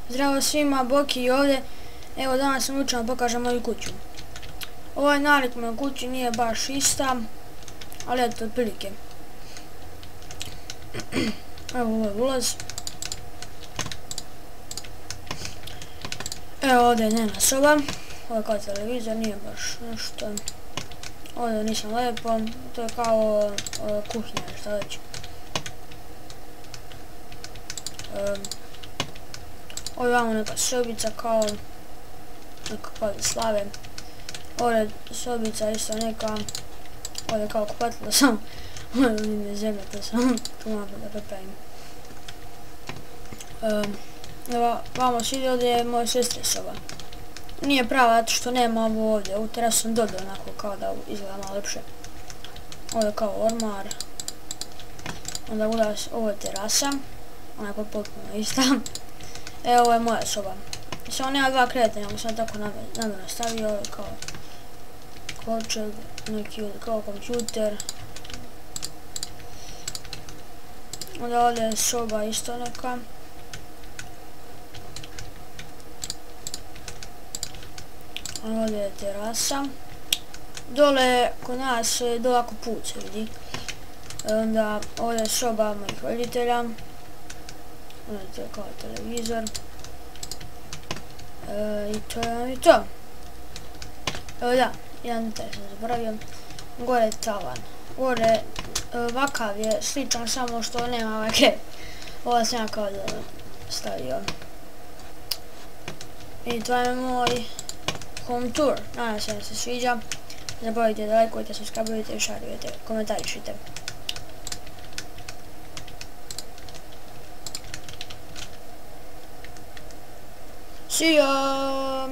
Zdravo svima, Boki ovdje. Evo danas sam učin da pokažem moju kuću. Ovaj nalik na kući nije baš ista, ali eto otprilike. Evo ovo je ulaz. Evo ovdje je njena soba. Ovo je kao televizor, nije baš nešto. Ovdje nisam lepo, to je kao kuhinja, šta već. Ovdje imamo neka sobica kao nekakva slave. Ovdje je sobica isto neka, ovdje je kao kupatilo sam. Ovdje mi je zemlja, to sam tu malo da prepravim. Vamo svi ovdje je moja sestre soba. Nije prava zato što nema ovo ovdje, ovu terasu sam dodao onako kao da izgleda malo lepše. Ovdje je kao ormar. Onda ulaz, ovo je terasa, ona je potpuno ista. Evo ovo je moja soba. Samo nema dva kreveta, nego sam tako namjerno stavio, ovo je kao kovčeg, neki ovdje kao kompjuter. Onda ovdje je soba isto neka. Ovdje je terasa. Dole kod nas dole ako put se vidi. Onda ovdje je soba mojih roditelja. Ovdje je kao televizor. I to je to. Evo da, jedan detalj sam zaboravio. Gore je tavan. Gore ovakav je sličan, samo što nema ovake. Ovo sam ja kao da stavio. I to je moj home tour. Nadam se da se sviđa. Ne zaboravite da lajkujete, subscribeujete i šarujete, komentarišite. See ya!